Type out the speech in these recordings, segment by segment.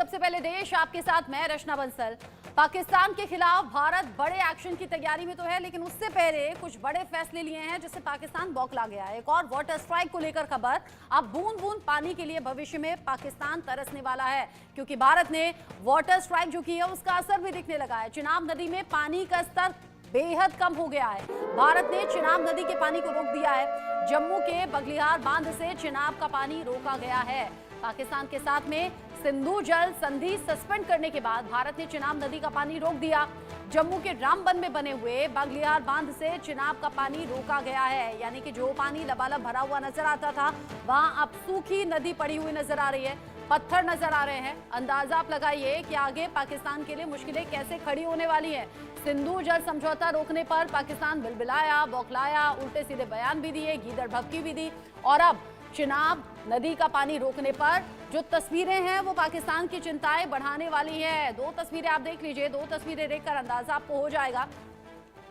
सबसे पहले देश आपके साथ मैं रचना बंसल। पाकिस्तान के खिलाफ भारत बड़े एक्शन की तैयारी में तो है, लेकिन उससे पहले कुछ बड़े फैसले लिए हैं जिससे पाकिस्तान बौखला गया है। एक और वाटर स्ट्राइक को लेकर खबर। अब बूंद बूंद पानी के लिए भविष्य में पाकिस्तान तरसने वाला है, क्योंकि भारत ने वाटर स्ट्राइक जो की है उसका असर भी दिखने लगा है। चिनाब नदी में पानी का स्तर बेहद कम हो गया है। भारत ने चिनाब नदी के पानी को रोक दिया है। जम्मू के बगलिहार बांध से चिनाब का पानी रोका गया है। पाकिस्तान के साथ में सिंधु जल संधि सस्पेंड करने के बाद भारत ने चिनाब नदी का पानी रोक दिया। जम्मू के रामबन में बने हुए बगलिहार बांध से चिनाब का पानी रोका गया है, यानी कि जो पानी लबालब भरा हुआ नजर आता था वहां अब सूखी नदी पड़ी हुई नजर आ रही है। पत्थर नजर आ रहे हैं। अंदाजा आप लगाइए कि आगे पाकिस्तान के लिए मुश्किलें कैसे खड़ी होने वाली हैं। सिंधु जल समझौता रोकने पर पाकिस्तान बिलबिलाया, बौखलाया, उल्टे सीधे बयान भी दिए, गीदड़ भभकी भी दी, और अब चिनाब नदी का पानी रोकने पर जो तस्वीरें हैं वो पाकिस्तान की चिंताएं बढ़ाने वाली है। दो तस्वीरें आप देख लीजिए, दो तस्वीरें देखकर अंदाजा आपको हो जाएगा।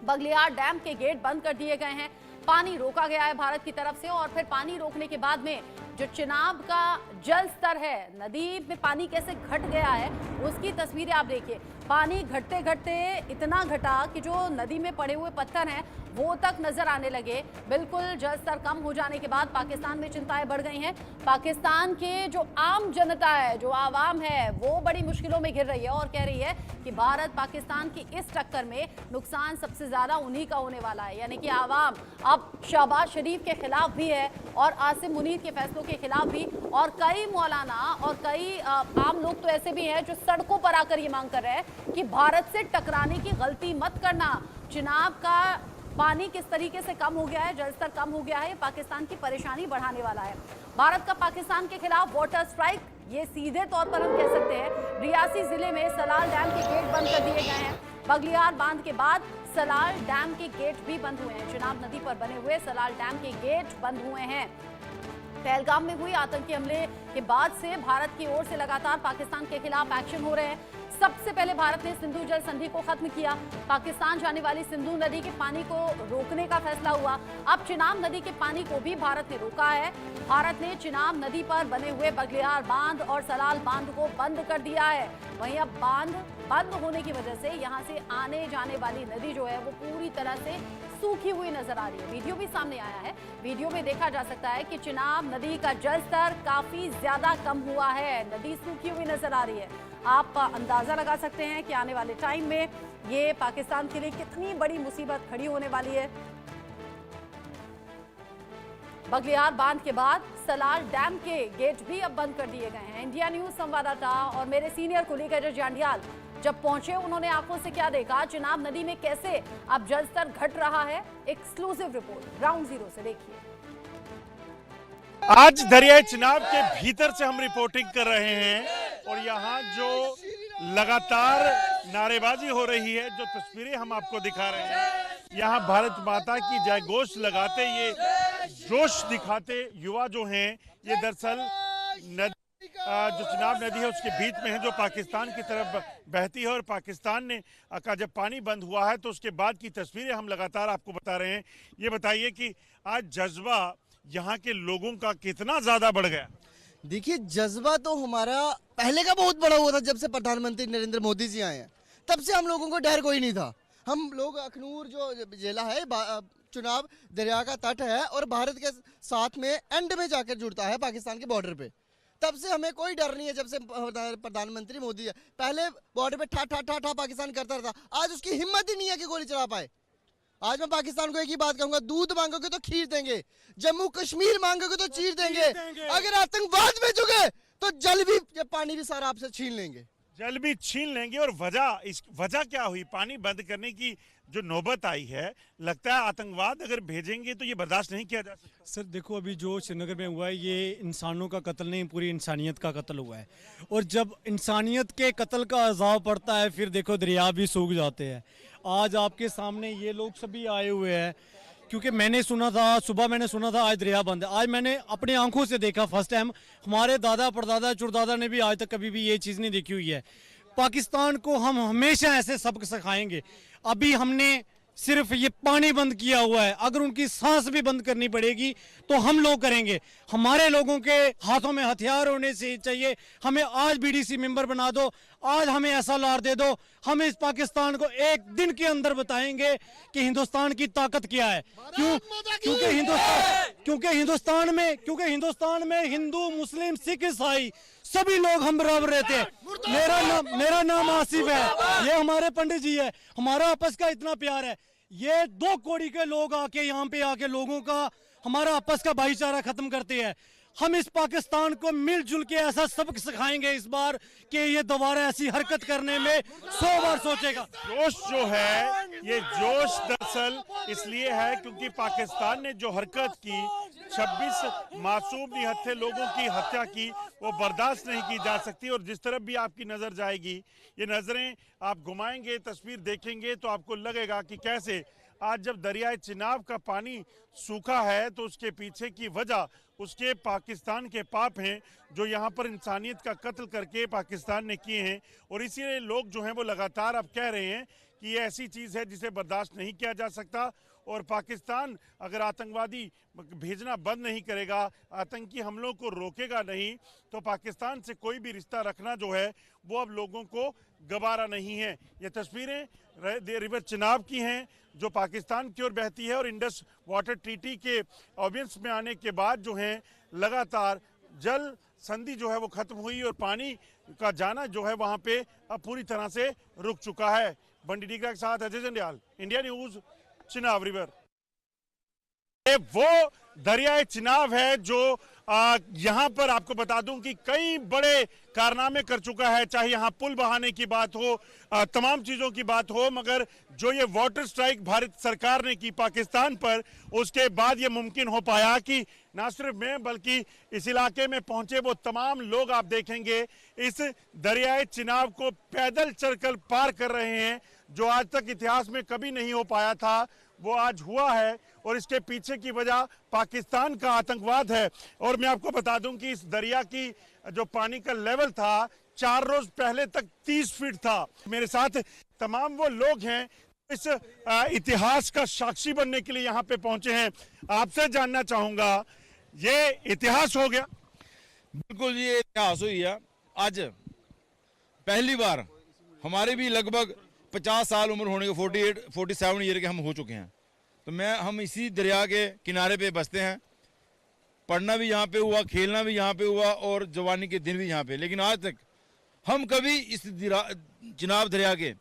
बगलिहार डैम के गेट बंद कर दिए गए हैं, पानी रोका गया है भारत की तरफ से, और फिर पानी रोकने के बाद में जो चिनाब का जल स्तर है, नदी में पानी कैसे घट गया है उसकी तस्वीरें आप देखिए। पानी घटते घटते इतना घटा कि जो नदी में पड़े हुए पत्थर हैं वो तक नजर आने लगे। बिल्कुल जल स्तर कम हो जाने के बाद पाकिस्तान में चिंताएं बढ़ गई हैं। पाकिस्तान के जो आम जनता है, जो आवाम है, वो बड़ी मुश्किलों में घिर रही है और कह रही है कि भारत पाकिस्तान की इस टक्कर में नुकसान सबसे ज्यादा उन्हीं का होने वाला है। यानी कि आवाम अब शहबाज शरीफ के खिलाफ भी है और आसिम मुनीर के फैसलों के खिलाफ भी, और कई मौलाना और कई आम लोग तो ऐसे भी हैं जो सड़कों पर आकर ये मांग कर रहे हैं कि भारत से टकराने की गलती मत करना। चिनाब का पानी किस तरीके से कम हो गया है, जल स्तर कम हो गया है, पाकिस्तान की परेशानी बढ़ाने वाला है। भारत का पाकिस्तान के खिलाफ वाटर स्ट्राइक, ये सीधे तौर पर हम कह सकते हैं। रियासी जिले में सलाल डैम के गेट बंद कर दिए गए हैं। बगलिहार बांध के बाद सलाल डैम के गेट भी बंद हुए हैं। चिनाब नदी पर बने हुए सलाल डैम के गेट बंद हुए हैं। पहलगाम में हुई आतंकी हमले के बाद से भारत की ओर से लगातार पाकिस्तान के खिलाफ एक्शन हो रहे हैं। सबसे पहले भारत ने सिंधु जल संधि को खत्म किया। पाकिस्तान जाने वाली सिंधु नदी के पानी को रोकने का फैसला हुआ। अब चिनाब नदी के पानी को भी भारत ने रोका है। भारत ने चिनाब नदी पर बने हुए बगलिहार बांध और सलाल बांध को बंद कर दिया है। वहीं अब बांध बंद होने की वजह से यहां से आने जाने वाली नदी जो है वो पूरी तरह से सूखी हुई नजर आ रही है। वीडियो भी सामने आया है। वीडियो में देखा जा सकता है कि चिनाब नदी का जल स्तर काफी ज्यादा कम हुआ है। नदी सूखी हुई नजर आ रही है। आप अंदाजा लगा सकते हैं कि आने वाले टाइम में ये पाकिस्तान के लिए कितनी बड़ी मुसीबत खड़ी होने वाली है। बगलिहार बांध के बाद सलाल डैम के गेट भी अब बंद कर दिए गए हैं। इंडिया न्यूज संवाददाता और मेरे सीनियर कुलीग अजय जांडियाल जब पहुंचे, उन्होंने आंखों से क्या देखा, चिनाब नदी में कैसे अब जल स्तर घट रहा है, एक्सक्लूसिव रिपोर्ट ग्राउंड जीरो से देखिए। आज दरियाई चिनाब के भीतर से हम रिपोर्टिंग कर रहे हैं और यहाँ जो लगातार नारेबाजी हो रही है, जो तस्वीरें हम आपको दिखा रहे हैं, यहाँ भारत माता की जय घोष लगाते, ये जोश दिखाते युवा जो हैं, ये दरअसल जो चिनाब नदी है उसके बीच में है, जो पाकिस्तान की तरफ बहती है। और पाकिस्तान ने का जब पानी बंद हुआ है तो उसके बाद की तस्वीरें हम लगातार आपको बता रहे हैं। ये बताइए कि आज जज्बा यहाँ के लोगों का कितना ज्यादा बढ़ गया? देखिए, जज्बा तो हमारा पहले का बहुत बड़ा हुआ था। जब से प्रधानमंत्री नरेंद्र मोदी जी आए हैं तब से हम लोगों को डर कोई नहीं था। हम लोग अखनूर जो जिला है, चुनाब दरिया का तट है और भारत के साथ में एंड में जाकर जुड़ता है पाकिस्तान के बॉर्डर पे, तब से हमें कोई डर नहीं है। जब से प्रधानमंत्री मोदी है, पहले बॉर्डर पे ठा ठा ठा ठा पाकिस्तान करता था, आज उसकी हिम्मत ही नहीं है कि गोली चला पाए। आज मैं पाकिस्तान को एक ही बात कहूंगा, दूध मांगोगे तो खीर देंगे, जम्मू कश्मीर मांगोगे तो चीर देंगे, अगर आतंकवाद में जुगे तो जल भी, पानी भी सारा आपसे छीन लेंगे। जल भी छीन लेंगे। और वजह क्या हुई? पानी बंद करने की जो नौबत आई है, लगता है आतंकवाद अगर भेजेंगे तो ये बर्दाश्त नहीं किया जा सकता। सर देखो, अभी जो श्रीनगर में हुआ है ये इंसानों का कत्ल नहीं, पूरी इंसानियत का कत्ल हुआ है। और जब इंसानियत के कत्ल का अजाब पड़ता है फिर देखो दरिया भी सूख जाते हैं। आज आपके सामने ये लोग सभी आए हुए हैं, क्योंकि मैंने सुना था, सुबह मैंने सुना था आज दरिया बंद है। आज मैंने अपनी आंखों से देखा फर्स्ट टाइम। हमारे दादा परदादा चुरदादा ने भी आज तक कभी भी ये चीज़ नहीं देखी हुई है। पाकिस्तान को हम हमेशा ऐसे सबक सिखाएंगे। अभी हमने सिर्फ ये पानी बंद किया हुआ है, अगर उनकी सांस भी बंद करनी पड़ेगी तो हम लोग करेंगे। हमारे लोगों के हाथों में हथियार होने से चाहिए। हमें आज बीडीसी मेंबर बना दो, आज हमें SLR दे दो, हम इस पाकिस्तान को एक दिन के अंदर बताएंगे कि हिंदुस्तान की ताकत क्या है। क्योंकि हिंदुस्तान में हिंदू, मुस्लिम, सिख, ईसाई सभी लोग हम बराबर रहते हैं। मेरा नाम आसिफ है, ये हमारे पंडित जी है। हमारा आपस का इतना प्यार है, ये 2 कौड़ी के लोग आके यहाँ पे आके लोगों का हमारा आपस का भाईचारा खत्म करते हैं। हम इस पाकिस्तान को मिलजुल के ऐसा सबक सिखाएंगे इस बार कि ये दोबारा ऐसी हरकत करने में 100 बार सोचेगा। जोश जो है, ये जोश दरअसल इसलिए है क्योंकि पाकिस्तान ने जो हरकत की, 26 मासूम निहत्थे लोगों की हत्या की, वो बर्दाश्त नहीं की जा सकती। और जिस तरफ भी आपकी नजर जाएगी, ये नजरें आप घुमाएंगे, तस्वीर देखेंगे तो आपको लगेगा कि कैसे आज जब दरियाए चिनाब का पानी सूखा है तो उसके पीछे की वजह उसके पाकिस्तान के पाप हैं जो यहाँ पर इंसानियत का कत्ल करके पाकिस्तान ने किए हैं। और इसीलिए लोग जो हैं वो लगातार अब कह रहे हैं कि ये ऐसी चीज़ है जिसे बर्दाश्त नहीं किया जा सकता। और पाकिस्तान अगर आतंकवादी भेजना बंद नहीं करेगा, आतंकी हमलों को रोकेगा नहीं, तो पाकिस्तान से कोई भी रिश्ता रखना जो है वो अब लोगों को गवारा नहीं है। ये तस्वीरें रिवर चिनाब की हैं जो पाकिस्तान की ओर बहती है और इंडस वाटर ट्रीटी के ऑडियंस में आने के बाद जो है लगातार जल संधि जो है वो खत्म हुई और पानी का जाना जो है वहाँ पे अब पूरी तरह से रुक चुका है। बंडी डीगरा के साथ Ajay Jandial, India news, Chenab river. ये वो दरियाए चिनाब है जो यहाँ पर आपको बता दूं कि कई बड़े कारनामे कर चुका है, चाहे यहाँ पुल बहाने की बात हो, तमाम चीजों की बात हो, मगर जो ये वाटर स्ट्राइक भारत सरकार ने की पाकिस्तान पर, उसके बाद ये मुमकिन हो पाया कि ना सिर्फ मैं बल्कि इस इलाके में पहुंचे वो तमाम लोग आप देखेंगे इस दरियाए चिनाब को पैदल चलकर पार कर रहे हैं, जो आज तक इतिहास में कभी नहीं हो पाया था, वो आज हुआ है। और इसके पीछे की वजह पाकिस्तान का आतंकवाद है। और मैं आपको बता दूं कि इस दरिया की जो पानी का लेवल था 4 रोज पहले तक 30 फीट था। मेरे साथ तमाम वो लोग हैं इस इतिहास का साक्षी बनने के लिए यहाँ पे पहुंचे हैं। आपसे जानना चाहूंगा, ये इतिहास हो गया? बिल्कुल ये इतिहास हुई है। आज पहली बार हमारे भी लगभग 50 साल उम्र होने के 47 ईयर के हम हो चुके हैं, तो हम इसी दरिया के किनारे पे बसते हैं। पढ़ना भी यहाँ पे हुआ, खेलना भी यहाँ पे हुआ और जवानी के दिन भी यहाँ पे। लेकिन आज तक हम कभी इस चिनाब दरिया के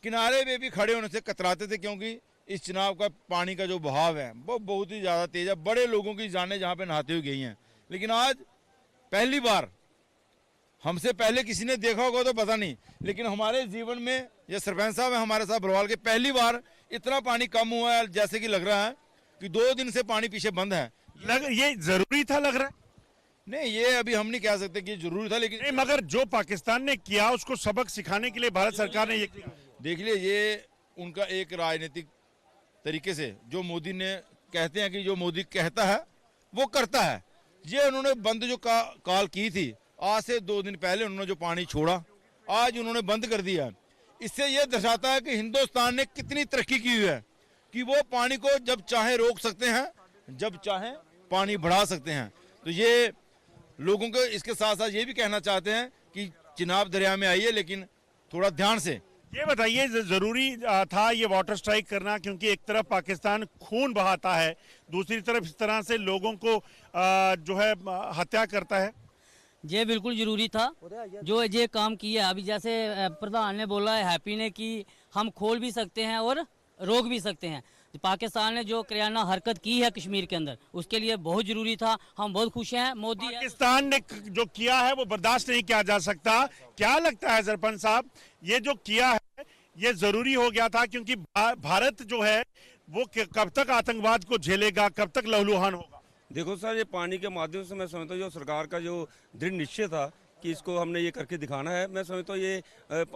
किनारे पे भी खड़े होने से कतराते थे, क्योंकि इस चिनाब का पानी का जो बहाव है वो बहुत ही ज़्यादा तेज है। बड़े लोगों की जानें जहाँ पे नहाते हुए गई हैं। लेकिन आज पहली बार, हमसे पहले किसी ने देखा होगा तो पता नहीं, लेकिन हमारे जीवन में ये सरपंच साहब है हमारे साथ बरवाल के, पहली बार इतना पानी कम हुआ है। जैसे कि लग रहा है कि 2 दिन से पानी पीछे बंद है। ये जरूरी था लग रहा है? नहीं, ये अभी हम नहीं कह सकते कि जरूरी था, लेकिन नहीं, मगर जो पाकिस्तान ने किया उसको सबक सिखाने के लिए भारत सरकार ने ये किया। देख लिए, ये उनका एक राजनीतिक तरीके से, जो मोदी ने कहते हैं कि जो मोदी कहता है वो करता है। ये उन्होंने बंद जो कॉल की थी आज से 2 दिन पहले, उन्होंने जो पानी छोड़ा आज उन्होंने बंद कर दिया। इससे यह दर्शाता है कि हिंदुस्तान ने कितनी तरक्की की हुई है कि वो पानी को जब चाहे रोक सकते हैं, जब चाहे पानी बढ़ा सकते हैं। तो ये लोगों को इसके साथ साथ ये भी कहना चाहते हैं कि चिनाब दरिया में आइए, लेकिन थोड़ा ध्यान से। ये बताइए, जरूरी था ये वाटर स्ट्राइक करना, क्योंकि एक तरफ पाकिस्तान खून बहाता है, दूसरी तरफ इस तरह से लोगों को जो है हत्या करता है? ये बिल्कुल जरूरी था जो ये काम किया। अभी जैसे प्रधान ने बोला है, हैप्पी ने, कि हम खोल भी सकते हैं और रोक भी सकते हैं। पाकिस्तान ने जो करियाना हरकत की है कश्मीर के अंदर, उसके लिए बहुत जरूरी था। हम बहुत खुश हैं। मोदी पाकिस्तान ने जो किया है वो बर्दाश्त नहीं किया जा सकता। क्या लगता है सरपंच साहब, ये जो किया है ये जरूरी हो गया था? क्योंकि भारत जो है वो कब तक आतंकवाद को झेलेगा, कब तक लहूलुहान होगा? देखो सर, ये पानी के माध्यम से मैं समझता हूँ जो सरकार का जो दृढ़ निश्चय था कि इसको हमने ये करके दिखाना है। मैं समझता हूँ ये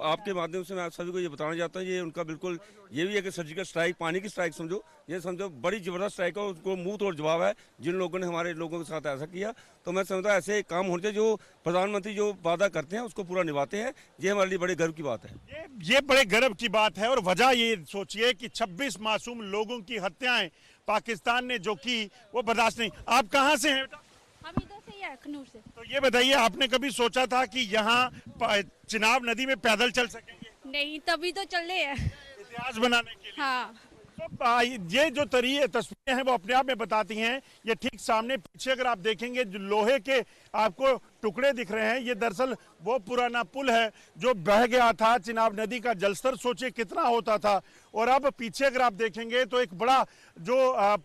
आपके माध्यम से मैं आप सभी को ये बताना चाहता हूँ, ये उनका बिल्कुल ये भी है कि सर्जिकल स्ट्राइक, पानी की स्ट्राइक समझो, ये समझो बड़ी ज़बरदस्त स्ट्राइक है, उसको मुंह तोड़ जवाब है जिन लोगों ने हमारे लोगों के साथ ऐसा किया। तो मैं समझता हूँ ऐसे काम होने चाहिए, जो प्रधानमंत्री जो वादा करते हैं उसको पूरा निभाते हैं, ये हमारे लिए बड़े गर्व की बात है। ये बड़े गर्व की बात है। और वजह ये सोचिए कि 26 मासूम लोगों की हत्याएं पाकिस्तान ने जो की वो बर्दाश्त नहीं। आप कहाँ से हैं बेटा? हम इधर से ही है, अखनूर से। तो ये बताइए, आपने कभी सोचा था कि यहाँ चिनाब नदी में पैदल चल सकेंगे? नहीं, तभी तो चल रहे हैं। इतिहास बनाने के लिए। हाँ, तो ये जो तस्वीरें हैं वो अपने आप में बताती हैं। ये ठीक सामने पीछे अगर आप देखेंगे जो लोहे के आपको टुकड़े दिख रहे हैं, ये दरअसल वो पुराना पुल है जो बह गया था। चिनाब नदी का जलस्तर सोचिए कितना होता था। और अब पीछे अगर आप देखेंगे तो एक बड़ा जो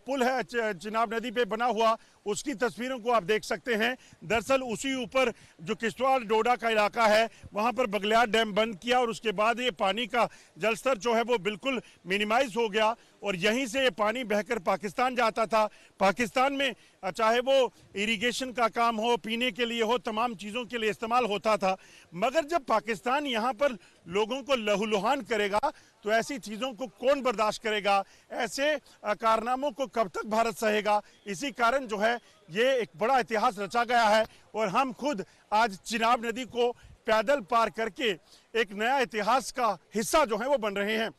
पुल है चिनाब नदी पे बना हुआ, उसकी तस्वीरों को आप देख सकते हैं। दरअसल उसी ऊपर जो किश्तवाड़ डोडा का इलाका है वहां पर बगलियार डैम बंद किया और उसके बाद ये पानी का जलस्तर जो है वो बिल्कुल मिनिमाइज हो गया और यहीं से ये पानी बहकर पाकिस्तान जाता था। पाकिस्तान में चाहे वो इरिगेशन का काम हो, पीने के लिए हो, तमाम चीज़ों के लिए इस्तेमाल होता था। मगर जब पाकिस्तान यहाँ पर लोगों को लहूलुहान करेगा तो ऐसी चीज़ों को कौन बर्दाश्त करेगा? ऐसे कारनामों को कब तक भारत सहेगा? इसी कारण जो है ये एक बड़ा इतिहास रचा गया है और हम खुद आज चिनाब नदी को पैदल पार करके एक नया इतिहास का हिस्सा जो है वो बन रहे हैं।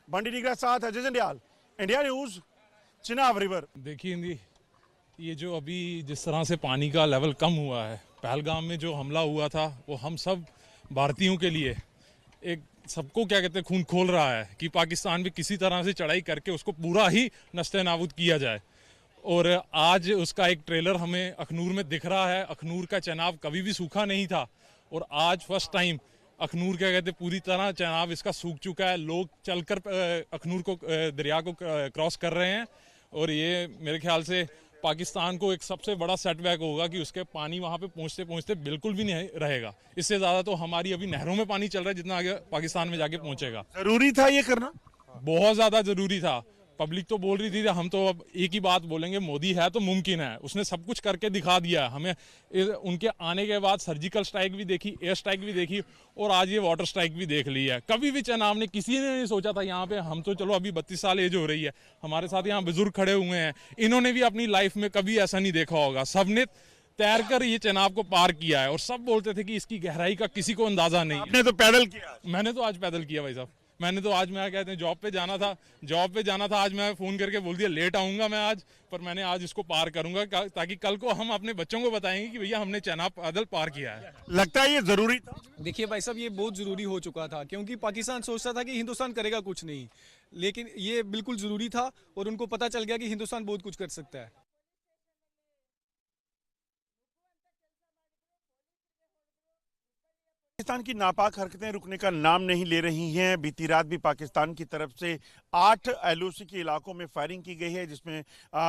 बंडी निगरा साथ Ajay Jandial, India news, Chenab river. देखिए इंदी, ये जो अभी जिस तरह से पानी का लेवल कम हुआ है, पहलगाम में जो हमला हुआ था वो हम सब भारतीयों के लिए एक सबको क्या कहते हैं खून खोल रहा है कि पाकिस्तान भी किसी तरह से चढ़ाई करके उसको पूरा ही नस्ते नाबूद किया जाए। और आज उसका एक ट्रेलर हमें अखनूर में दिख रहा है। अखनूर का चनाब कभी भी सूखा नहीं था और आज फर्स्ट टाइम अखनूर क्या कहते हैं पूरी तरह चनाब इसका सूख चुका है। लोग चलकर अखनूर को दरिया को क्रॉस कर रहे हैं और ये मेरे ख्याल से पाकिस्तान को एक सबसे बड़ा सेटबैक होगा कि उसके पानी वहाँ पे पहुँचते पहुँचते बिल्कुल भी नहीं रहेगा। इससे ज़्यादा तो हमारी अभी नहरों में पानी चल रहा है जितना आगे पाकिस्तान में जाके पहुँचेगा। जरूरी था ये करना, बहुत ज़्यादा ज़रूरी था। पब्लिक तो बोल रही थी, हम तो अब एक ही बात बोलेंगे, मोदी है तो मुमकिन है। उसने सब कुछ करके दिखा दिया हमें। उनके आने के बाद सर्जिकल स्ट्राइक भी देखी, एयर स्ट्राइक भी देखी और आज ये वाटर स्ट्राइक भी देख ली है। कभी भी चनाब ने किसी ने नहीं सोचा था यहाँ पे, हम तो चलो अभी 32 साल एज हो रही है, हमारे साथ यहाँ बुजुर्ग खड़े हुए हैं, इन्होंने भी अपनी लाइफ में कभी ऐसा नहीं देखा होगा। सबने तैर कर ये चनाब को पार किया है और सब बोलते थे कि इसकी गहराई का किसी को अंदाजा नहीं। आपने तो पैदल किया। मैंने तो आज पैदल किया भाई साहब। मैंने तो आज मैं कहते हैं जॉब पे जाना था, आज मैं फ़ोन करके बोल दिया लेट आऊँगा मैं आज, पर मैंने आज इसको पार करूँगा ताकि कल को हम अपने बच्चों को बताएंगे कि भैया हमने चनाब पैदल पार किया है। लगता है ये ज़रूरी था। देखिए भाई साहब, ये बहुत ज़रूरी हो चुका था क्योंकि पाकिस्तान सोचता था कि हिंदुस्तान करेगा कुछ नहीं, लेकिन ये बिल्कुल ज़रूरी था और उनको पता चल गया कि हिंदुस्तान बहुत कुछ कर सकता है। पाकिस्तान की नापाक हरकतें रुकने का नाम नहीं ले रही हैं। बीती रात भी पाकिस्तान की तरफ से 8 LOC के इलाकों में फायरिंग की गई है, जिसमें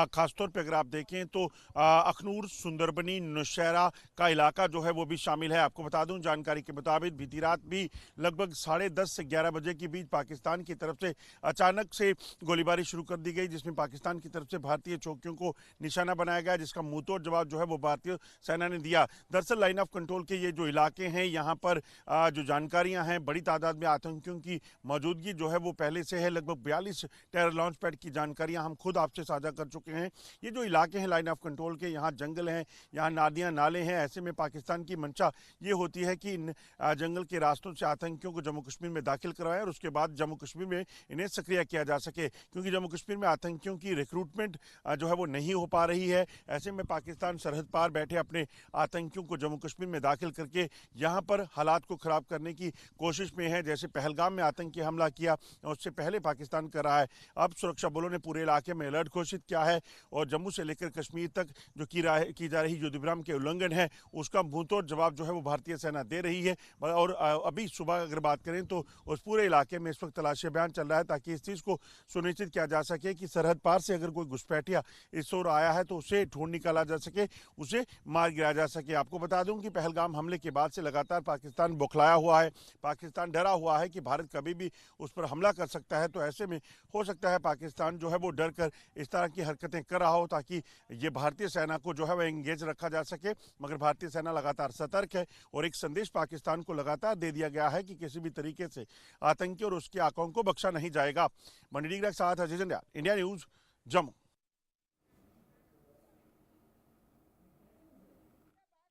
खासतौर पे अगर आप देखें तो अखनूर, सुंदरबनी, नौशहरा का इलाका जो है वो भी शामिल है। आपको बता दूं, जानकारी के मुताबिक बीती रात भी लगभग 10:30 से 11 बजे के बीच पाकिस्तान की तरफ से अचानक से गोलीबारी शुरू कर दी गई, जिसमें पाकिस्तान की तरफ से भारतीय चौकियों को निशाना बनाया गया, जिसका मुंहतोड़ जवाब जो है वो भारतीय सेना ने दिया। दरअसल लाइन ऑफ कंट्रोल के ये जो इलाके हैं, यहाँ पर जो जानकारियां हैं, बड़ी तादाद में आतंकियों की मौजूदगी जो है वो पहले से है। लगभग 42 टेरर लॉन्च पैड की जानकारियां हम खुद आपसे साझा कर चुके हैं। ये जो इलाके हैं लाइन ऑफ कंट्रोल के, यहाँ जंगल हैं, यहाँ नदियाँ नाले हैं। ऐसे में पाकिस्तान की मंशा ये होती है कि इन जंगल के रास्तों से आतंकियों को जम्मू कश्मीर में दाखिल करवाएं और उसके बाद जम्मू कश्मीर में इन्हें सक्रिय किया जा सके, क्योंकि जम्मू कश्मीर में आतंकियों की रिक्रूटमेंट जो है वो नहीं हो पा रही है। ऐसे में पाकिस्तान सरहद पार बैठे अपने आतंकियों को जम्मू कश्मीर में दाखिल करके यहाँ पर हालात को खराब करने की कोशिश में है। जैसे पहलगाम में आतंकी हमला किया, उससे पहले पाकिस्तान कर रहा है। अब सुरक्षा बलों ने पूरे इलाके में अलर्ट घोषित किया है और जम्मू से लेकर कश्मीर तक जो की जा रही युद्धविराम के उल्लंघन है उसका मुंहतोड़ जवाब जो है वो भारतीय सेना दे रही है। और अभी सुबह अगर बात करें तो उस पूरे इलाके में इस वक्त तलाशी अभियान चल रहा है, ताकि इस चीज़ को सुनिश्चित किया जा सके कि सरहद पार से अगर कोई घुसपैठिया इस ओर आया है तो उसे ढूंढ निकाला जा सके, उसे मार गिराया जा सके। आपको बता दूं कि पहलगाम हमले के बाद से लगातार पाकिस्तान पाकिस्तान बौखलाया हुआ है, पाकिस्तान डरा हुआ है कि भारत कभी भी उस पर हमला कर सकता है। तो ऐसे में हो सकता है पाकिस्तान जो है वो डर कर इस तरह की हरकतें कर रहा हो ताकि ये भारतीय सेना को जो है वह एंगेज रखा जा सके। मगर भारतीय सेना लगातार सतर्क है और एक संदेश पाकिस्तान को लगातार दे दिया गया है कि किसी भी तरीके से आतंकी और उसके आकाओं को बख्शा नहीं जाएगा। मंडी के साथ अजय जंडियाल, इंडिया न्यूज, जम्मू।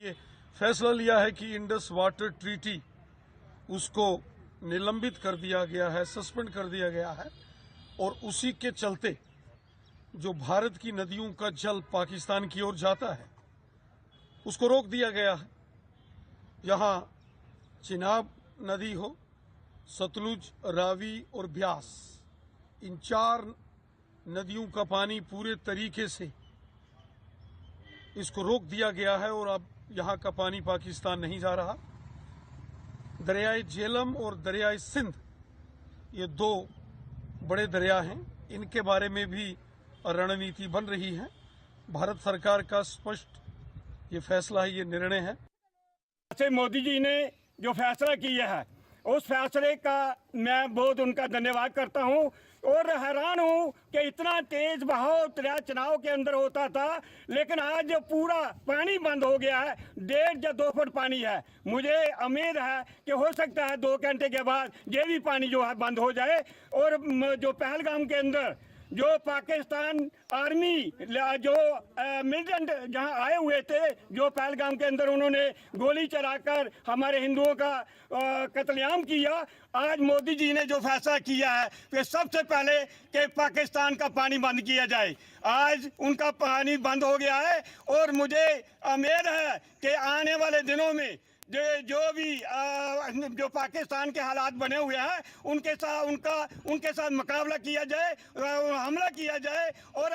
ये फैसला लिया है कि इंडस वाटर ट्रीटी उसको निलंबित कर दिया गया है, सस्पेंड कर दिया गया है और उसी के चलते जो भारत की नदियों का जल पाकिस्तान की ओर जाता है उसको रोक दिया गया है। यहाँ चिनाब नदी हो, सतलुज, रावी और ब्यास, इन 4 नदियों का पानी पूरे तरीके से इसको रोक दिया गया है और अब यहाँ का पानी पाकिस्तान नहीं जा रहा। दरियाए झेलम और दरियाए सिंध, ये 2 बड़े दरिया हैं, इनके बारे में भी रणनीति बन रही है। भारत सरकार का स्पष्ट ये फैसला है, ये निर्णय है। मोदी जी ने जो फैसला किया है उस फैसले का मैं बहुत उनका धन्यवाद करता हूं और हैरान हूं कि इतना तेज बहाव दरिया चुनाव के अंदर होता था, लेकिन आज जो पूरा पानी बंद हो गया है, 1.5 या 2 फुट पानी है। मुझे उम्मीद है कि हो सकता है 2 घंटे के बाद ये भी पानी जो है बंद हो जाए। और जो पहलगाम के अंदर जो पाकिस्तान आर्मी जो मिलिटेंट जहां आए हुए थे, जो पहलगाम के अंदर उन्होंने गोली चलाकर हमारे हिंदुओं का कत्लेआम किया, आज मोदी जी ने जो फैसला किया है कि सबसे पहले कि पाकिस्तान का पानी बंद किया जाए, आज उनका पानी बंद हो गया है। और मुझे उम्मीद है कि आने वाले दिनों में जो भी जो पाकिस्तान के हालात बने हुए हैं उनके साथ मुकाबला किया जाए, हमला किया जाए। और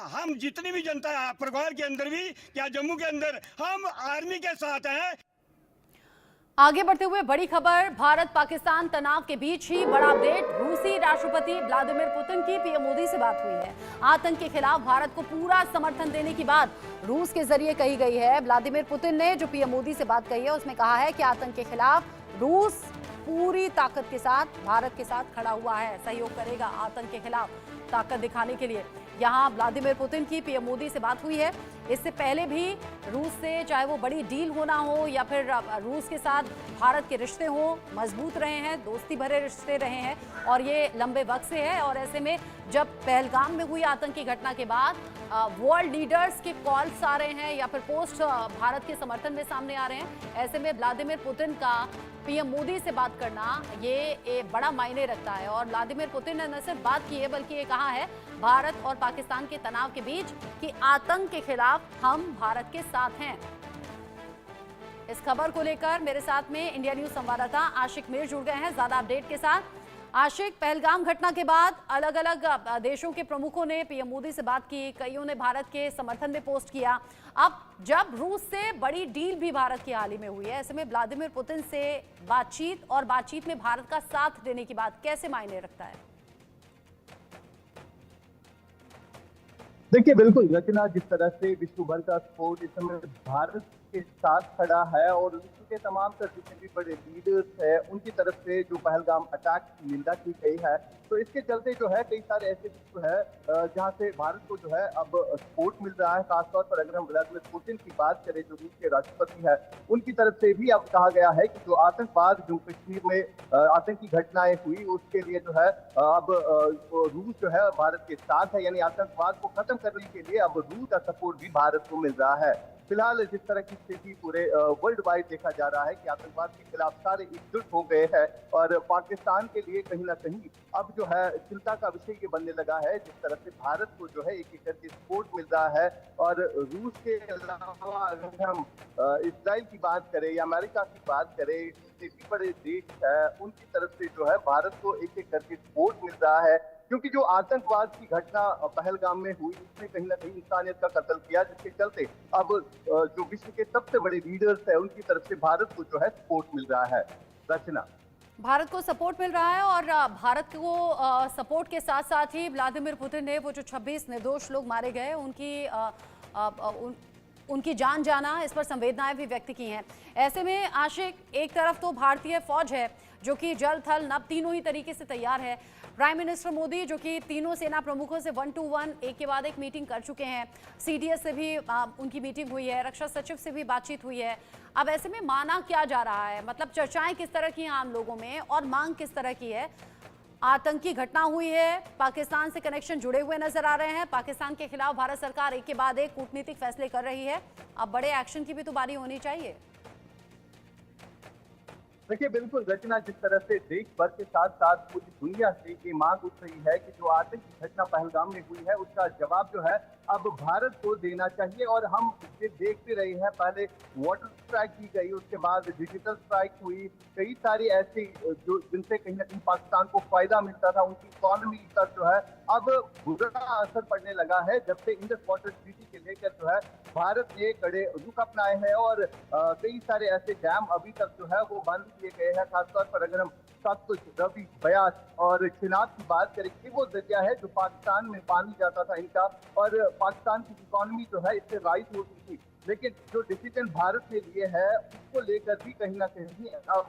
हम जितनी भी जनता है परिवार के अंदर भी, क्या जम्मू के अंदर हम आर्मी के साथ हैं। आगे बढ़ते हुए बड़ी खबर, भारत पाकिस्तान तनाव के बीच ही बड़ा अपडेट। रूसी राष्ट्रपति व्लादिमीर पुतिन की पीएम मोदी से बात हुई है। आतंक के खिलाफ भारत को पूरा समर्थन देने की बात रूस के जरिए कही गई है। व्लादिमीर पुतिन ने जो पीएम मोदी से बात कही है उसमें कहा है कि आतंक के खिलाफ रूस पूरी ताकत के साथ भारत के साथ खड़ा हुआ है, सहयोग करेगा आतंक के खिलाफ ताकत दिखाने के लिए। यहाँ व्लादिमीर पुतिन की पीएम मोदी से बात हुई है। इससे पहले भी रूस से, चाहे वो बड़ी डील होना हो या फिर रूस के साथ भारत के रिश्ते हो, मजबूत रहे हैं, दोस्ती भरे रिश्ते रहे हैं और ये लंबे वक्त से है। और ऐसे में जब पहलगाम में हुई आतंकी घटना के बाद वर्ल्ड लीडर्स के कॉल्स आ रहे हैं या फिर पोस्ट भारत के समर्थन में सामने आ रहे हैं, ऐसे में व्लादिमीर पुतिन का पीएम मोदी से बात करना ये बड़ा मायने रखता है। और व्लादिमीर पुतिन ने न सिर्फ बात की है बल्कि ये कहा है भारत और पाकिस्तान के तनाव के बीच कि आतंक के खिलाफ हम भारत के साथ हैं। इस खबर को लेकर मेरे साथ में इंडिया न्यूज संवाददाता आशिक मीर जुड़ गए हैं ज्यादा अपडेट के साथ। आशिक, पहलगाम घटना के बाद अलग अलग देशों के प्रमुखों ने पीएम मोदी से बात की, कईयों ने भारत के समर्थन में पोस्ट किया। अब जब रूस से बड़ी डील भी भारत की हाल ही में हुई है, ऐसे में व्लादिमीर पुतिन से बातचीत और बातचीत में भारत का साथ देने की बात कैसे मायने रखता है? देखिए, बिल्कुल रचना, जिस तरह से विश्व भर का सपोर्ट इस समय भारत के साथ खड़ा है और विश्व के तमाम तर जितने भी बड़े लीडर्स हैं उनकी तरफ से जो पहलगाम अटैक की निंदा की गई है, तो इसके चलते जो है कई सारे ऐसे विश्व है जहां से भारत को जो है अब सपोर्ट मिल रहा है। खासतौर पर अगर हम व्लादिमीर पुतिन की बात करें जो रूस के राष्ट्रपति है, उनकी तरफ से भी अब कहा गया है कि जो आतंकवाद जम्मू कश्मीर में आतंकी घटनाएं हुई उसके लिए जो है अब रूस जो है भारत के साथ है, यानी आतंकवाद को खत्म करने के लिए अब रूस का सपोर्ट भी भारत को मिल रहा है। फिलहाल जिस तरह की स्थिति पूरे वर्ल्ड वाइड देखा जा रहा है कि आतंकवाद के खिलाफ सारे एकजुट हो गए हैं और पाकिस्तान के लिए कहीं ना कहीं अब जो है चिंता का विषय ये बनने लगा है, जिस तरह से भारत को जो है एक एक करके सपोर्ट मिल रहा है। और रूस के अलावा अगर हम इजराइल की बात करें या अमेरिका की बात करें, जितने भी बड़े देश है उनकी तरफ से जो है भारत को एक एक करके सपोर्ट मिल रहा है, क्योंकि जो आतंकवाद की घटना पहलगाम में हुई उसने कहीं ना कहीं इंसानियत का कत्ल किया, जिसके चलते अब जो विश्व के सबसे बड़े लीडर्स हैं उनकी तरफ से भारत को जो है सपोर्ट मिल रहा है। रचना, भारत को सपोर्ट मिल रहा है और भारत को सपोर्ट के साथ साथ ही व्लादिमीर पुतिन ने वो जो 26 निर्दोष लोग मारे गए उनकी जान जाना, इस पर संवेदनाएं भी व्यक्त की हैं। ऐसे में आशिक, एक तरफ तो भारतीय फौज है जो कि जल थल नभ तीनों ही तरीके से तैयार है। प्राइम मिनिस्टर मोदी जो कि तीनों सेना प्रमुखों से 1-to-1 एक के बाद एक मीटिंग कर चुके हैं। सीडीएस से भी उनकी मीटिंग हुई है, रक्षा सचिव से भी बातचीत हुई है। अब ऐसे में माना क्या जा रहा है, मतलब चर्चाएं किस तरह की हैं आम लोगों में और मांग किस तरह की है? आतंकी घटना हुई है, पाकिस्तान से कनेक्शन जुड़े हुए नजर आ रहे हैं, पाकिस्तान के खिलाफ भारत सरकार एक के बाद एक कूटनीतिक फैसले कर रही है। अब बड़े एक्शन की भी तो बारी होनी चाहिए। देखिए बिल्कुल रचना, जिस तरह से देश भर के साथ साथ पूरी दुनिया से ये मांग उठ रही है कि जो आतंकी घटना पहलगाम में हुई है उसका जवाब जो है अब भारत को देना चाहिए। और हम ये देखते रहे हैं, पहले वाटर स्ट्राइक की गई, उसके बाद डिजिटल स्ट्राइक हुई, कई सारी ऐसी जो जिनसे कहीं ना कहीं पाकिस्तान को फायदा मिलता था, उनकी इकॉनमी पर जो है अब बुरा असर पड़ने लगा है। जब से इंडस वाटर ट्रीटी के लेकर जो है भारत ने कड़े रुख अपनाए हैं और कई सारे ऐसे डैम अभी तक जो है वो बंद किए गए हैं। खासतौर पर अगर हम सतलुज, रवि, बयास और चिनाब की बात करें, कि वो दरिया है जो पाकिस्तान में पानी जाता था इनका, और पाकिस्तान की इकॉनमी जो है इससे राइज होती थी। लेकिन जो डिसीजन भारत ने लिए है उसको लेकर भी कहीं ना कहीं अब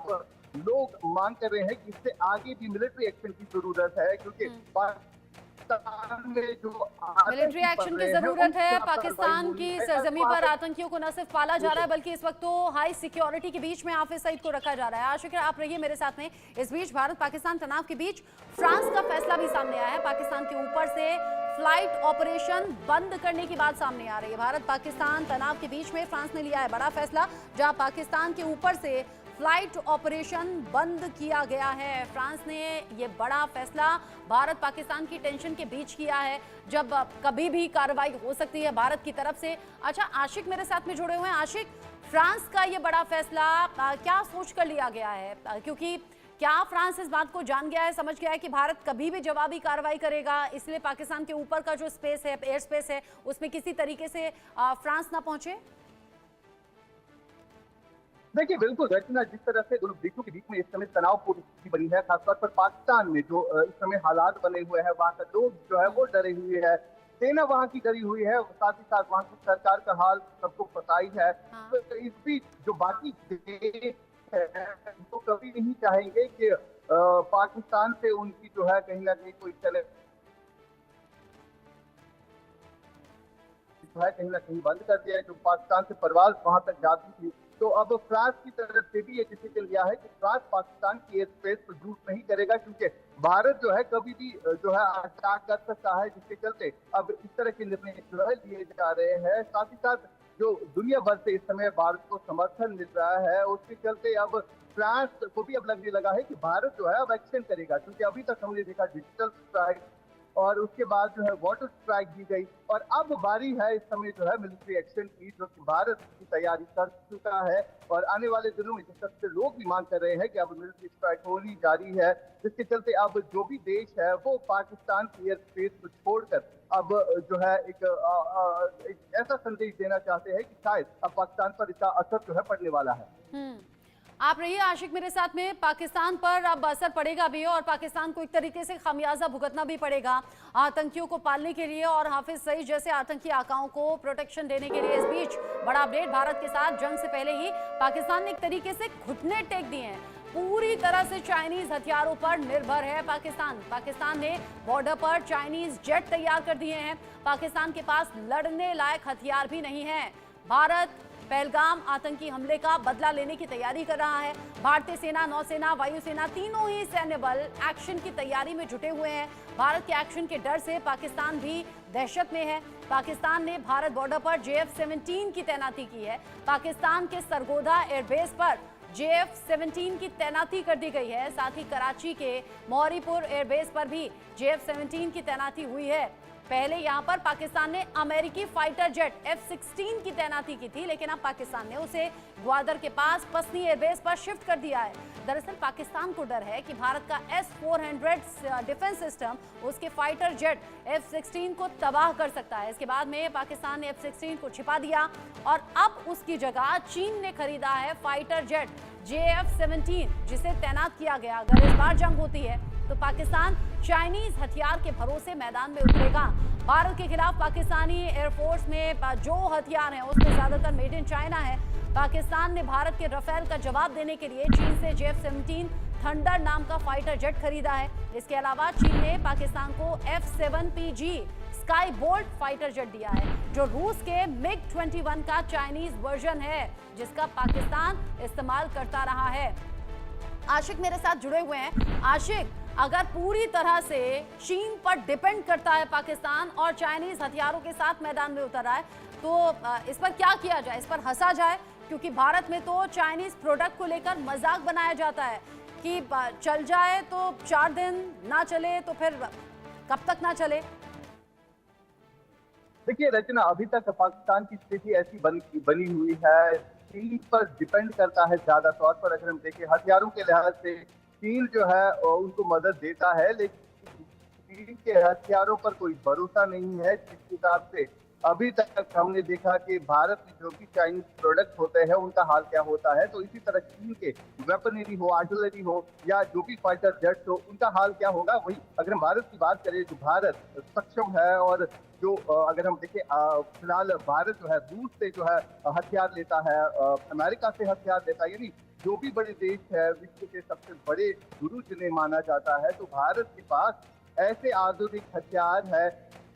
लोग मांग कर रहे हैं कि इससे आगे भी मिलिट्री एक्शन की जरूरत है, क्योंकि मिलिट्री एक्शन की जरूरत है। पाकिस्तान की सरजमी पर आतंकियों को न सिर्फ पाला जा रहा है बल्कि इस वक्त तो हाई सिक्योरिटी के बीच में हाफिज सईद को रखा जा रहा है। आशिक, आप रहिए मेरे साथ में। इस बीच भारत पाकिस्तान तनाव के बीच फ्रांस का फैसला भी सामने आया है। पाकिस्तान के ऊपर से फ्लाइट ऑपरेशन बंद करने की बात सामने आ रही है। भारत पाकिस्तान तनाव के बीच में फ्रांस ने लिया है बड़ा फैसला, जहां पाकिस्तान के ऊपर से फ्लाइट ऑपरेशन बंद किया गया है। फ्रांस ने ये बड़ा फैसला भारत पाकिस्तान की टेंशन के बीच किया है, जब कभी भी कार्रवाई हो सकती है भारत की तरफ से। अच्छा, आशिक मेरे साथ में जुड़े हुए हैं। आशिक, फ्रांस का ये बड़ा फैसला क्या सोच कर लिया गया है, क्योंकि क्या फ्रांस इस बात को जान गया है, समझ गया है कि भारत कभी भी जवाबी कार्रवाई करेगा, इसलिए पाकिस्तान के ऊपर का जो स्पेस है, एयर स्पेस है, उसमें किसी तरीके से फ्रांस ना पहुंचे? देखिए बिल्कुल रचना, जिस तरह से दोनों देशों के बीच में इस समय तनावपूर्ण स्थिति बनी है, खासतौर पर पाकिस्तान में जो इस समय हालात बने हुए हैं, वहाँ का लोग जो है वो डरे हुए है, सेना वहाँ की डरी हुई है, साथ ही साथ वहाँ की सरकार का हाल सबको पता ही है। तो इस बीच जो बाकी देश है वो कभी नहीं चाहेंगे कि पाकिस्तान से उनकी जो है कहीं ना कहीं कोई चले कहीं ना कहीं बंद कर दिया है। जो पाकिस्तान से परवाज वहां तक जाती थी, तो अब फ्रांस की तरफ से भी ये डिसीजन लिया है कि फ्रांस पाकिस्तान की एयर स्पेस पर यूज नहीं करेगा, क्योंकि भारत जो है कभी भी जो है अटैक कर सकता है, जिसके चलते अब इस तरह के निर्णय जो है लिए जा रहे हैं। साथ ही साथ जो दुनिया भर से इस समय भारत को समर्थन मिल रहा है, उसके चलते अब फ्रांस को भी अब लगने लगा है कि भारत जो है अब एक्शन करेगा, क्योंकि अभी तक हमने देखा डिजिटल स्ट्राइक और उसके बाद जो है वाटर स्ट्राइक दी गई, और अब बारी है इस समय जो है मिलिट्री एक्शन की, जो कि भारत की तैयारी कर चुका है। और आने वाले दिनों में जिस तरह से लोग भी मांग कर रहे हैं कि अब मिलिट्री स्ट्राइक होनी जारी है, जिसके चलते अब जो भी देश है वो पाकिस्तान की एयर स्पेस को छोड़कर अब जो है एक ऐसा संदेश देना चाहते हैं कि शायद अब पाकिस्तान पर इसका असर जो है पड़ने वाला है। आप रहिए आशिक मेरे साथ में। पाकिस्तान पर अब असर पड़ेगा भी और पाकिस्तान को एक तरीके से खामियाजा भुगतना भी पड़ेगा आतंकियों को पालने के लिए और हाफिज सईद जैसे आतंकी आकाओं को प्रोटेक्शन देने के लिए। इस बीच बड़ा अपडेट, भारत के साथ जंग से पहले ही पाकिस्तान ने एक तरीके से घुटने टेक दिए हैं। पूरी तरह से चाइनीज हथियारों पर निर्भर है पाकिस्तान। पाकिस्तान ने बॉर्डर पर चाइनीज जेट तैयार कर दिए हैं। पाकिस्तान के पास लड़ने लायक हथियार भी नहीं है। भारत पहलगाम आतंकी हमले का बदला लेने की तैयारी कर रहा है। भारतीय सेना, नौसेना, वायुसेना तीनों ही सैन्य बल एक्शन की तैयारी में जुटे हुए हैं। भारत के एक्शन के डर से पाकिस्तान भी दहशत में है। पाकिस्तान ने भारत बॉर्डर पर JF-17 की तैनाती की है। पाकिस्तान के सरगोधा एयरबेस पर JF-17 की तैनाती कर दी गई है। साथ ही कराची के मौरीपुर एयरबेस पर भी JF-17 की तैनाती हुई है। पहले यहां पर पाकिस्तान ने अमेरिकी फाइटर जेट F-16 की तैनाती की थी, लेकिन अब पाकिस्तान ने उसे ग्वादर के पास पसनी एयरबेस पर शिफ्ट कर दिया है। दरअसल पाकिस्तान को डर है कि भारत का S-400 डिफेंस सिस्टम उसके फाइटर जेट F-16 को तबाह कर सकता है। इसके बाद में पाकिस्तान ने F-16 को छिपा दिया और अब उसकी जगह चीन ने खरीदा है फाइटर जेट JF-17 जिसे तैनात किया गया। अगर इस बार जंग होती है तो पाकिस्तान चाइनीज हथियार के भरोसे मैदान में उतरेगा। भारत के खिलाफ पाकिस्तानी एयरफोर्स में जो हथियार हैं उसमें ज्यादातर मेड इन चाइना है। पाकिस्तान ने भारत के राफेल का जवाब देने के लिए चीन से JF-17 थंडर नाम का फाइटर जेट खरीदा है। इसके अलावा चीन ने पाकिस्तान को F-7PG sky bolt fighter jet दिया है, जो रूस के MiG-21 का चाइनीज वर्जन है, जिसका पाकिस्तान इस्तेमाल करता रहा है। आशिक मेरे साथ जुड़े हुए हैं। आशिक, अगर पूरी तरह से चीन पर डिपेंड करता है पाकिस्तान और चाइनीज हथियारों के साथ मैदान में उतर रहा है, तो इस पर क्या किया जाए? इस पर हंसा जाए? क्योंकि भारत में तो चाइनीज प्रोडक्ट को लेकर मजाक बनाया जाता है कि चल जाए तो 4 दिन, ना चले तो फिर कब तक ना चले। देखिए रचना, अभी तक पाकिस्तान की स्थिति ऐसी बनी हुई है, चीन पर डिपेंड करता है ज्यादा तौर पर। अगर हम देखें हथियारों के लिहाज से चीन जो है उनको मदद देता है, लेकिन चीन के हथियारों पर कोई भरोसा नहीं है। जिस हिसाब से अभी तक हमने देखा कि भारत में जो भी चाइनीज प्रोडक्ट होते हैं उनका हाल क्या होता है, तो इसी तरह चीन के वेपनरी हो, आर्टिलरी हो या जो भी फाइटर जेट्स हो, उनका हाल क्या होगा। वही अगर हम भारत की बात करें तो भारत सक्षम है, और जो अगर हम देखें फिलहाल भारत जो है रूस से जो है हथियार लेता है, अमेरिका से हथियार लेता है, यानी जो भी बड़े देश है विश्व के सबसे बड़े गुरु जिन्हें माना जाता है, तो भारत के पास ऐसे आधुनिक हथियार है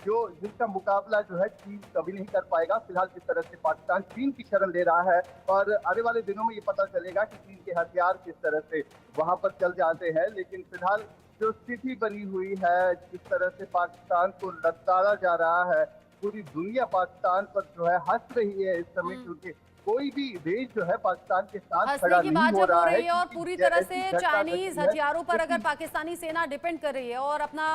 जिसका मुकाबला जो है चीन कभी नहीं कर पाएगा। फिलहाल जिस तरह से पाकिस्तान चीन की शरण ले रहा है, और आने वाले दिनों में ये पता चलेगा कि चीन के हथियार किस तरह से वहां पर चल जाते हैं। लेकिन फिलहाल जो स्थिति बनी हुई है, जिस तरह से पाकिस्तान को लताड़ा जा रहा है, पूरी दुनिया पाकिस्तान पर जो है हंस रही है इस समय, क्योंकि कोई भी देश जो है पाकिस्तान के साथ खड़ा नहीं हो रहा है। और पूरी तरह से चाइनीज हथियारों पर अगर पाकिस्तानी सेना डिपेंड कर रही है और अपना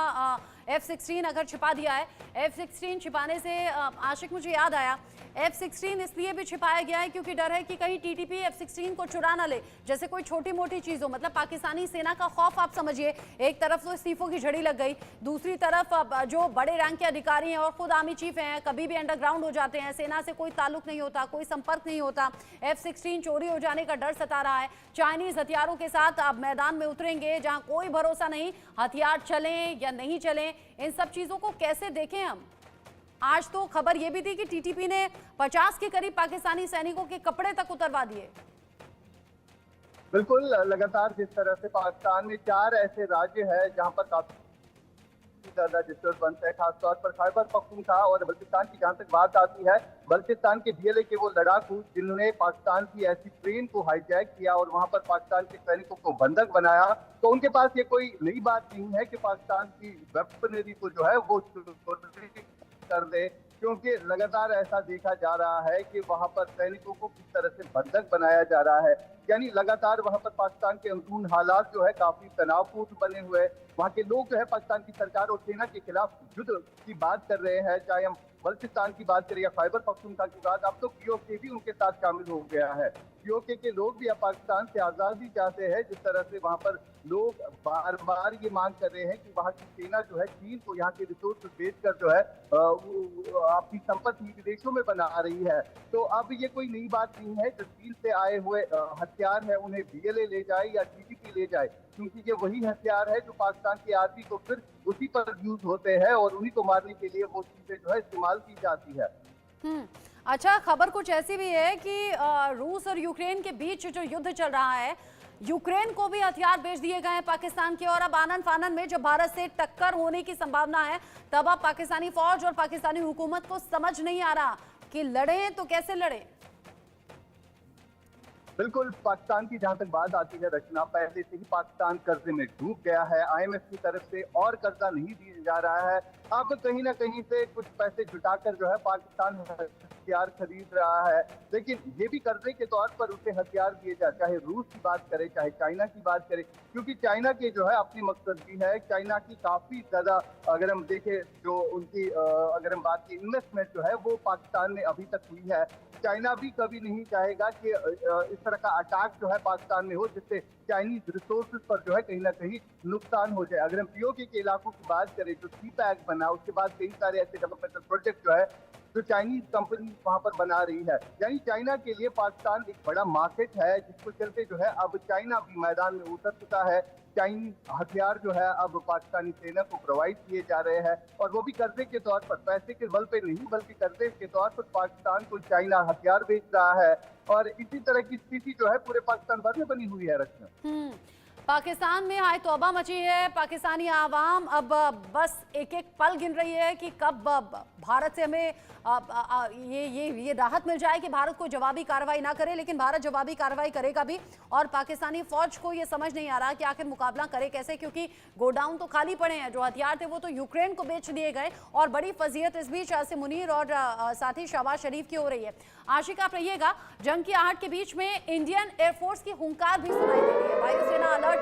F-16 अगर छिपा दिया है, F-16 छिपाने से आशिक मुझे याद आया, F-16 इसलिए भी छिपाया गया है क्योंकि डर है कि कहीं TTP F-16 को चुरा ना ले, जैसे कोई छोटी मोटी चीज हो। मतलब पाकिस्तानी सेना का खौफ आप समझिए, एक तरफ तो इस्तीफों की झड़ी लग गई, दूसरी तरफ जो बड़े रैंक के अधिकारी हैं और खुद आर्मी चीफ हैं कभी भी अंडरग्राउंड हो जाते हैं, सेना से कोई ताल्लुक नहीं होता, कोई संपर्क नहीं होता, F-16 चोरी हो जाने का डर सता रहा है। चाइनीज हथियारों के साथ आप मैदान में उतरेंगे जहां कोई भरोसा नहीं, हथियार चलें या नहीं चलें, इन सब चीजों को कैसे देखें हम? आज तो खबर यह भी थी कि TTP ने 50 के करीब पाकिस्तानी सैनिकों के कपड़े तक उतरवा दिए। बिल्कुल, लगातार जिस तरह से पाकिस्तान में 4 ऐसे राज्य हैं जहां पर काफी ज्यादा डिस्टर्बेंस है, खासतौर पर खैबर पख्तूनख्वा और बल्तिस्तान की जहां तक बात आती है, बल्तिस्तान के DLA के वो लड़ाकू जिन्होंने पाकिस्तान की ऐसी ट्रेन को हाईजैक किया और वहां पर पाकिस्तान के सैनिकों को बंधक बनाया, तो उनके पास ये कोई नई बात नहीं है कि पाकिस्तान की वेपनरी को जो है वो कर दे, क्योंकि लगातार ऐसा देखा जा रहा है कि वहां पर सैनिकों को किस तरह से बंधक बनाया जा रहा है। यानी लगातार वहां पर पाकिस्तान के अंदरून हालात जो है काफी तनावपूर्ण बने हुए हैं। वहां के लोग जो है पाकिस्तान की सरकार और सेना के खिलाफ युद्ध की बात कर रहे हैं, चाहे हम बल्तिस्तान की बात करें या खैबर पख्तूनख्वा की बात। अब तो POK भी उनके साथ शामिल हो गया है। POK के लोग भी अब पाकिस्तान से आजादी चाहते हैं। जिस तरह से वहां पर लोग बार बार ये मांग कर रहे हैं कि वहां की सेना जो है चीन को यहाँ के रिसोर्स बेचकर जो है अपनी संपत्ति विदेशों में बना रही है। तो अब ये कोई नई बात नहीं है, जो चीन से आए हुए हथियार है उन्हें DLA ले जाए या TTP ले जाए, क्योंकि ये वही हथियार है जो पाकिस्तान की आर्मी को फिर उसी पर यूज होते हैं और उन्हीं को मारने के लिए वो चीजें जो है इस्तेमाल की जाती है। अच्छा, खबर कुछ ऐसी भी है कि रूस और यूक्रेन के बीच जो युद्ध चल रहा है, यूक्रेन को भी हथियार बेच दिए गए हैं पाकिस्तान के, और अब आनन फानन में जब भारत से टक्कर होने की संभावना है, तब अब पाकिस्तानी फौज और पाकिस्तानी हुकूमत को समझ नहीं आ रहा कि लड़े तो कैसे लड़े। बिल्कुल, पाकिस्तान की जहां तक बात आती है रचना, पहले से ही पाकिस्तान कर्जे में डूब गया है। IMF की तरफ से और कर्जा नहीं दिया जा रहा है। अब कहीं ना कहीं से कुछ पैसे जुटाकर जो है पाकिस्तान हथियार खरीद रहा है, लेकिन ये भी कर्जे के तौर पर उसे हथियार दिए जाए, चाहे रूस की बात करें चाहे चाइना की बात करें, क्योंकि चाइना के जो है अपनी मकसद भी है। चाइना की काफी ज्यादा अगर हम देखें जो उनकी अगर हम बात की इन्वेस्टमेंट जो है वो पाकिस्तान में अभी तक हुई है। चाइना भी कभी नहीं चाहेगा कि इस तरह का अटैक जो है पाकिस्तान में हो जिससे चाइनीज रिसोर्सेज पर जो है कहीं ना कहीं नुकसान हो जाए। अगर हम POK के इलाकों की बात करें, जो CPAC बना, उसके बाद कई सारे ऐसे डेवलपमेंटल प्रोजेक्ट जो है जो चाइनीज कंपनी वहां पर बना रही है। यानी चाइना के लिए पाकिस्तान एक बड़ा मार्केट है, जिसको चलते जो है अब चाइना भी मैदान में उतर चुका है। चाइनीज हथियार जो है अब पाकिस्तानी सेना को प्रोवाइड किए जा रहे हैं, और वो भी कर्जे के तौर पर, पैसे के बल पे नहीं बल्कि कर्जे के तौर पर पाकिस्तान को चाइना हथियार बेच रहा है। और इसी तरह की स्थिति जो है पूरे पाकिस्तान भर में बनी हुई है। रचना, पाकिस्तान में हाय तौबा मची है। पाकिस्तानी आवाम अब बस एक एक पल गिन रही है कि कब भारत से हमें ये राहत मिल जाए कि भारत को जवाबी कार्रवाई ना करे, लेकिन भारत जवाबी कार्रवाई करेगा भी। और पाकिस्तानी फौज को ये समझ नहीं आ रहा कि आखिर मुकाबला करे कैसे, क्योंकि गोडाउन तो खाली पड़े हैं, जो हथियार थे वो तो यूक्रेन को बेच दिए गए। और बड़ी फजीयत इस बीच आसिम मुनीर और साथ ही शहबाज शरीफ की हो रही है। आशिक आप रहिएगा, जंग की आहट के बीच में इंडियन एयरफोर्स की हुंकार भी सुनाई दे रही है। वायुसेना अलर्ट